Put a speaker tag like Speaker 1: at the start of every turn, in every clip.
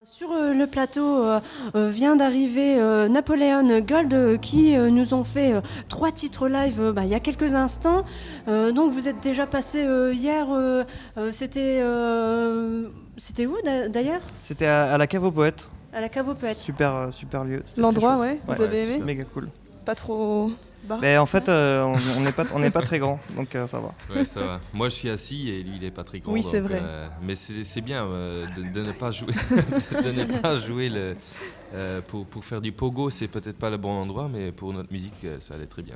Speaker 1: Sur le plateau vient d'arriver Napoléon Gold qui nous ont fait 3 titres live il y a quelques instants. Donc vous êtes déjà passé hier, c'était où d'ailleurs?
Speaker 2: C'était à la Cave aux Poètes.
Speaker 1: À la Cave aux Poètes.
Speaker 2: Super lieu. C'était
Speaker 3: L'endroit,
Speaker 2: très chouette.
Speaker 3: vous avez aimé?
Speaker 2: Méga cool.
Speaker 3: Pas trop bar?
Speaker 2: Mais en fait, on n'est pas très grand, donc ça va.
Speaker 4: Ouais, ça va. Moi, je suis assis et lui, il est pas très grand.
Speaker 3: Oui,
Speaker 4: donc,
Speaker 3: c'est vrai.
Speaker 4: Mais c'est bien de ne pas jouer, de ne pas jouer pour faire du pogo. C'est peut-être pas le bon endroit, mais pour notre musique, ça allait très bien.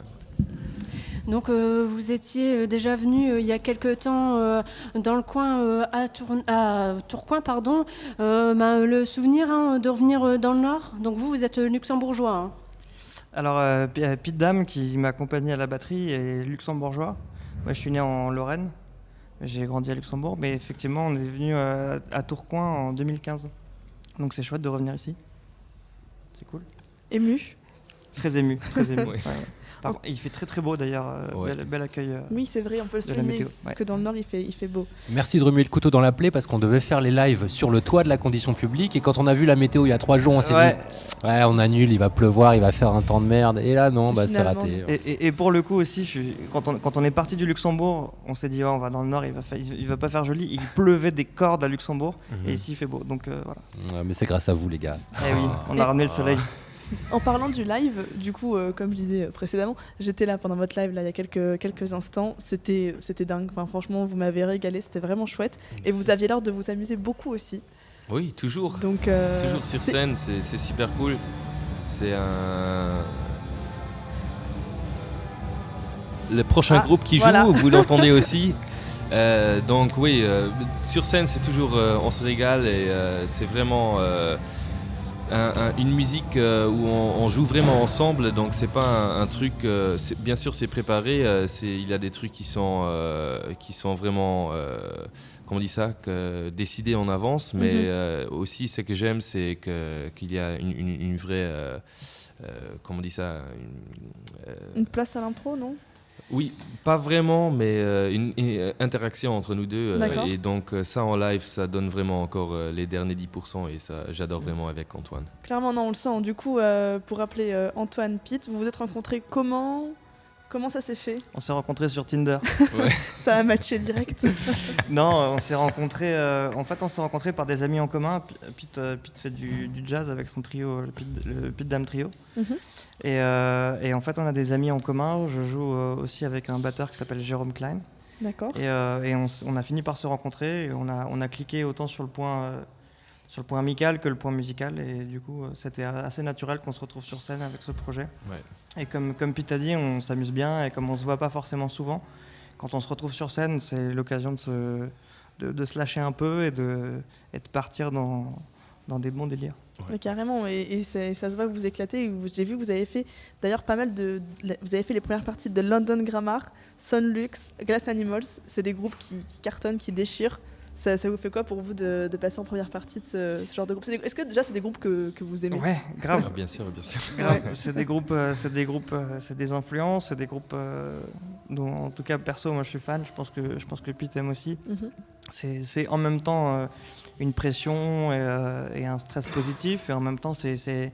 Speaker 1: Donc vous étiez déjà venu il y a quelque temps dans le coin à Tourcoing, pardon. Le souvenir de revenir dans le Nord. Donc vous êtes luxembourgeois. Hein.
Speaker 2: Alors, Pete Dam, qui m'a accompagné à la batterie, est luxembourgeois. Moi, je suis né en Lorraine. J'ai grandi à Luxembourg, mais effectivement, on est venu à Tourcoing en 2015. Donc c'est chouette de revenir ici. C'est cool.
Speaker 3: Ému?
Speaker 2: Très ému, très ému.
Speaker 4: Ouais.
Speaker 2: Ouais. Par contre, il fait très très beau d'ailleurs,
Speaker 4: Ouais.
Speaker 2: bel accueil.
Speaker 3: Oui, c'est vrai, on peut le
Speaker 2: de la
Speaker 3: souligner
Speaker 2: météo, ouais.
Speaker 3: que dans le Nord, il fait beau.
Speaker 5: Merci de remuer le couteau dans la plaie parce qu'on devait faire les lives sur le toit de la condition publique et quand on a vu la météo il y a 3 jours, on s'est dit ouais, on annule, il va pleuvoir, il va faire un temps de merde. Et là non, c'est
Speaker 3: Finalement,
Speaker 5: raté.
Speaker 2: Et pour le coup aussi, quand on est parti du Luxembourg, on s'est dit on va dans le Nord, il va pas faire joli. Il pleuvait des cordes à Luxembourg et ici il fait beau. Donc voilà.
Speaker 5: Ouais, mais c'est grâce à vous les gars.
Speaker 2: Eh oui, on a ramené le soleil.
Speaker 3: En parlant du live, du coup, comme je disais précédemment, j'étais là pendant votre live là, il y a quelques instants. C'était dingue. Enfin, franchement, vous m'avez régalé. C'était vraiment chouette. Et vous aviez l'air de vous amuser beaucoup aussi.
Speaker 4: Oui, toujours.
Speaker 3: Donc,
Speaker 4: Toujours sur scène, c'est super cool. C'est le prochain groupe qui joue,
Speaker 3: voilà.
Speaker 4: vous l'entendez aussi. Donc oui, sur scène c'est toujours, on se régale et c'est vraiment une musique où on joue vraiment ensemble. Donc c'est pas un truc, bien sûr c'est préparé, il y a des trucs qui sont vraiment, comment on dit ça, décidés en avance. Mais aussi ce que j'aime c'est qu'il y a une vraie, comment on dit ça,
Speaker 3: une place à l'impro, non?
Speaker 4: Oui, pas vraiment, mais une interaction entre nous deux.
Speaker 3: D'accord.
Speaker 4: Et donc ça en live, ça donne vraiment encore les derniers 10% et ça, j'adore vraiment avec Antoine.
Speaker 3: Clairement, non, on le sent. Du coup, pour rappeler Antoine, Pete, vous vous êtes rencontrés comment? Comment ça s'est fait?
Speaker 2: On s'est rencontrés sur Tinder.
Speaker 4: Ouais.
Speaker 3: Ça a matché direct.
Speaker 2: Non, on s'est rencontrés. En fait, on s'est rencontrés par des amis en commun. Pete fait du jazz avec son trio, le Pete Dam Trio.
Speaker 3: Mhm.
Speaker 2: Et en fait, on a des amis en commun. Je joue aussi avec un batteur qui s'appelle Jérôme Klein.
Speaker 3: D'accord.
Speaker 2: Et on a fini par se rencontrer. Et on a cliqué autant sur le point amical que le point musical. Et du coup, c'était assez naturel qu'on se retrouve sur scène avec ce projet.
Speaker 4: Ouais.
Speaker 2: Et comme Pete a dit, on s'amuse bien. Et comme on se voit pas forcément souvent, quand on se retrouve sur scène, c'est l'occasion de se lâcher un peu et de partir dans des bons délires.
Speaker 3: Mais carrément, et ça se voit que vous éclatez. J'ai vu que vous avez fait d'ailleurs pas mal vous avez fait les premières parties de London Grammar, Sonlux, Glass Animals. C'est des groupes qui cartonnent, qui déchirent. Ça vous fait quoi pour vous de passer en première partie de ce genre de groupe? Est-ce que déjà c'est des groupes que vous aimez?
Speaker 2: Ouais, grave.
Speaker 4: Ah, bien sûr, bien sûr.
Speaker 2: Grave. C'est des groupes, c'est des influences, c'est des groupes dont, en tout cas, perso, moi je suis fan. Je pense que Pete aime aussi.
Speaker 3: Mhm.
Speaker 2: C'est en même temps une pression et un stress positif, et en même temps c'est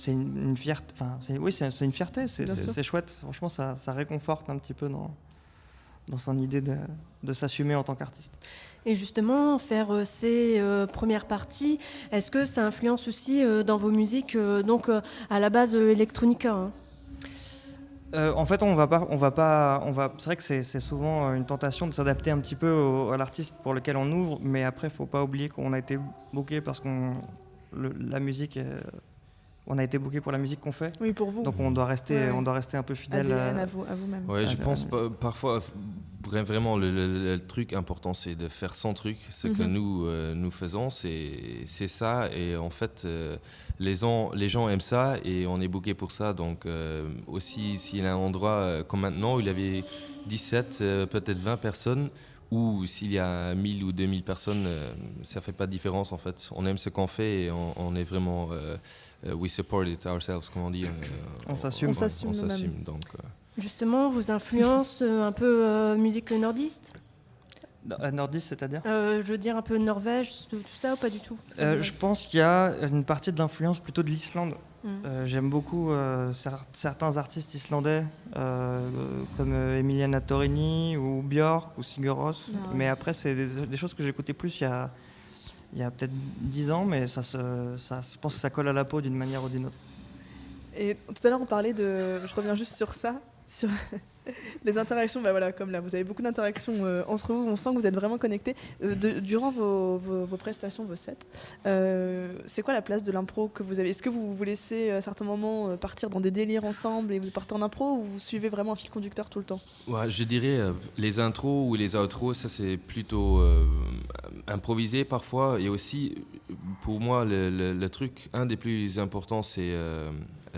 Speaker 2: une fierté. Enfin, c'est une fierté. C'est chouette. Franchement, ça réconforte un petit peu dans son idée de s'assumer en tant qu'artiste.
Speaker 1: Et justement, faire ces premières parties, est-ce que ça influence aussi dans vos musiques, donc à la base électronica, hein?
Speaker 2: En fait, c'est vrai que c'est souvent une tentation de s'adapter un petit peu à l'artiste pour lequel on ouvre, mais après, faut pas oublier qu'on a été booké parce la musique, on a été booké pour la musique qu'on fait.
Speaker 3: Oui, pour vous.
Speaker 2: Donc on doit rester un peu fidèle
Speaker 3: ADN à vous-même.
Speaker 4: Ouais, je
Speaker 2: la
Speaker 4: pense
Speaker 2: musique.
Speaker 4: parfois vraiment le truc important c'est de faire son truc. Ce que nous faisons c'est ça, et en fait les gens aiment ça et on est booké pour ça. Donc aussi s'il y a un endroit comme maintenant où il y avait 17 peut-être 20 personnes, ou s'il y a 1000 ou 2000 personnes, ça fait pas de différence en fait. On aime ce qu'on fait et on est vraiment we support it ourselves, comme on dit.
Speaker 2: On s'assume.
Speaker 3: On s'assume nous-mêmes.
Speaker 4: Donc
Speaker 1: Justement, vos influences un peu musique nordiste?
Speaker 2: Nordiste, c'est-à-dire
Speaker 1: Je veux dire un peu Norvège, tout ça ou pas du tout?
Speaker 2: Je pense qu'il y a une partie de l'influence plutôt de l'Islande. J'aime beaucoup certains artistes islandais comme Emiliana Torrini ou Björk ou Sigur Rós. Mais après, c'est des choses que j'écoutais plus il y a peut-être 10 ans, mais je pense que ça colle à la peau d'une manière ou d'une autre.
Speaker 3: Et tout à l'heure, on parlait de... Je reviens juste sur ça, sur les interactions. Bah voilà, comme là, vous avez beaucoup d'interactions entre vous. On sent que vous êtes vraiment connectés. Durant vos prestations, vos sets, c'est quoi la place de l'impro que vous avez? Est-ce que vous vous laissez à certains moments partir dans des délires ensemble et vous partez en impro, ou vous suivez vraiment un fil conducteur tout le temps?
Speaker 4: Ouais, je dirais les intros ou les outros, ça c'est plutôt improvisé parfois. Et aussi, pour moi, le truc, un des plus importants, c'est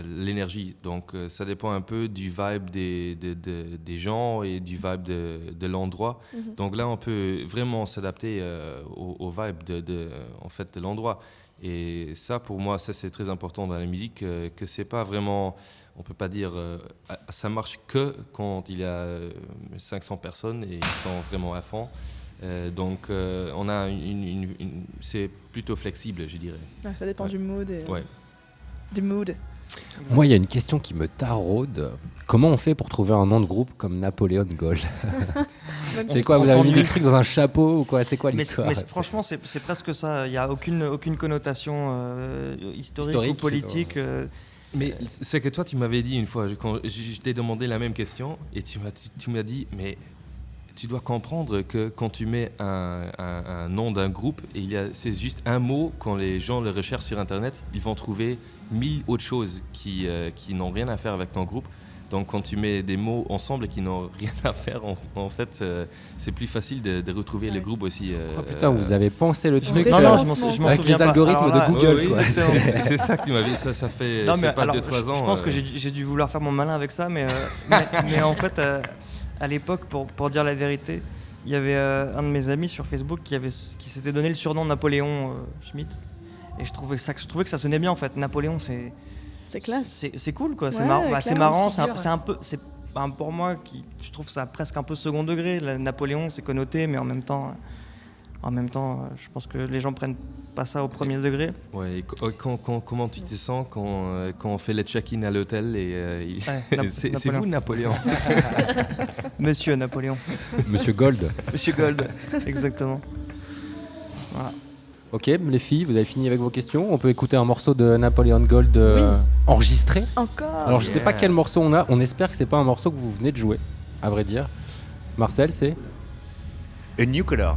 Speaker 4: l'énergie. Donc ça dépend un peu du vibe des gens et du vibe de l'endroit. Donc là, on peut vraiment s'adapter au vibe en fait, de l'endroit. Et ça, pour moi, ça c'est très important dans la musique, que c'est pas vraiment... On peut pas dire ça marche que quand il y a 500 personnes et ils sont vraiment à fond. Donc on a c'est plutôt flexible, je dirais.
Speaker 3: Ça dépend du mood.
Speaker 4: Ouais.
Speaker 3: Du mood.
Speaker 5: Moi, il y a une question qui me taraude. Comment on fait pour trouver un nom de groupe comme Napoleon Gold? C'est quoi, vous avez mis des trucs dans un chapeau ou quoi? C'est quoi l'histoire?
Speaker 2: Mais franchement, c'est presque ça. Il n'y a aucune connotation historique ou politique.
Speaker 4: Mais c'est que toi, tu m'avais dit une fois, quand je t'ai demandé la même question, et tu m'as dit, mais tu dois comprendre que quand tu mets un nom d'un groupe, c'est juste un mot, quand les gens le recherchent sur Internet, ils vont trouver 1000 autres choses qui n'ont rien à faire avec ton groupe. Donc quand tu mets des mots ensemble qui n'ont rien à faire, en fait, c'est plus facile de retrouver le groupe aussi.
Speaker 5: Oh putain, vous avez pensé le truc
Speaker 2: Non, je m'en
Speaker 5: avec
Speaker 2: souviens
Speaker 5: les algorithmes
Speaker 2: pas.
Speaker 5: de Google.
Speaker 2: Oui,
Speaker 5: quoi.
Speaker 4: c'est ça que tu m'avais dit, ça fait
Speaker 2: Non, mais
Speaker 4: pas
Speaker 2: alors,
Speaker 4: 2-3 ans.
Speaker 2: Je pense que j'ai dû vouloir faire mon malin avec ça, mais en fait, à l'époque, pour dire la vérité, il y avait un de mes amis sur Facebook qui s'était donné le surnom Napoléon Schmitt, et je trouvais que ça sonnait bien en fait. Napoléon,
Speaker 3: c'est classe.
Speaker 2: C'est cool quoi, c'est
Speaker 1: Ouais,
Speaker 2: marrant, c'est marrant,
Speaker 1: figure.
Speaker 2: c'est un peu, pour moi je trouve ça presque un peu second degré. Napoléon, c'est connoté, mais en même temps, je pense que les gens prennent pas ça au premier degré.
Speaker 4: Ouais, et comment tu te sens quand on fait les check-in à l'hôtel et c'est vous Napoléon?
Speaker 2: Monsieur Napoléon.
Speaker 5: Monsieur Gold.
Speaker 2: Monsieur Gold, exactement. Voilà.
Speaker 5: Ok, les filles, vous avez fini avec vos questions. On peut écouter un morceau de Napoleon Gold enregistré.
Speaker 3: Encore.
Speaker 5: Alors je sais pas quel morceau on a. On espère que c'est pas un morceau que vous venez de jouer, à vrai dire. Marcel, c'est
Speaker 6: A Nuclear.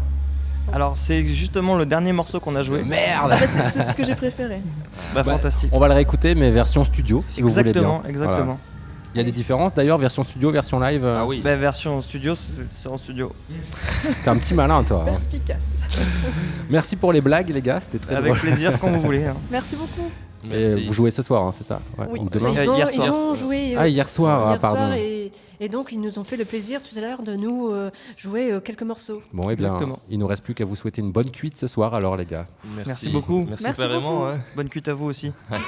Speaker 2: Alors c'est justement le dernier morceau qu'on a joué.
Speaker 5: Merde.
Speaker 3: C'est ce que j'ai préféré.
Speaker 2: Fantastique.
Speaker 5: On va le réécouter, mais version studio, si vous voulez bien.
Speaker 2: Exactement.
Speaker 5: Voilà. Il y a des différences d'ailleurs, version studio, version live.
Speaker 4: Ah oui.
Speaker 2: Version studio, c'est en studio.
Speaker 5: T'es un petit malin, toi. Hein.
Speaker 3: Perspicace.
Speaker 5: Merci pour les blagues, les gars. C'était très
Speaker 2: Avec
Speaker 5: drôle.
Speaker 2: plaisir, quand vous voulez. Hein.
Speaker 3: Merci beaucoup.
Speaker 5: Et vous jouez ce soir, hein, c'est ça?
Speaker 3: Oui.
Speaker 5: Ou demain.
Speaker 1: Ils ont joué
Speaker 5: hier soir, pardon.
Speaker 1: Et donc ils nous ont fait le plaisir tout à l'heure de nous jouer quelques morceaux.
Speaker 5: Bon, et bien,
Speaker 2: Exactement.
Speaker 5: il nous reste plus qu'à vous souhaiter une bonne cuite ce soir, alors les gars.
Speaker 2: Merci beaucoup.
Speaker 4: Merci vraiment.
Speaker 3: beaucoup.
Speaker 4: Hein.
Speaker 2: Bonne cuite à vous aussi.
Speaker 4: Allez.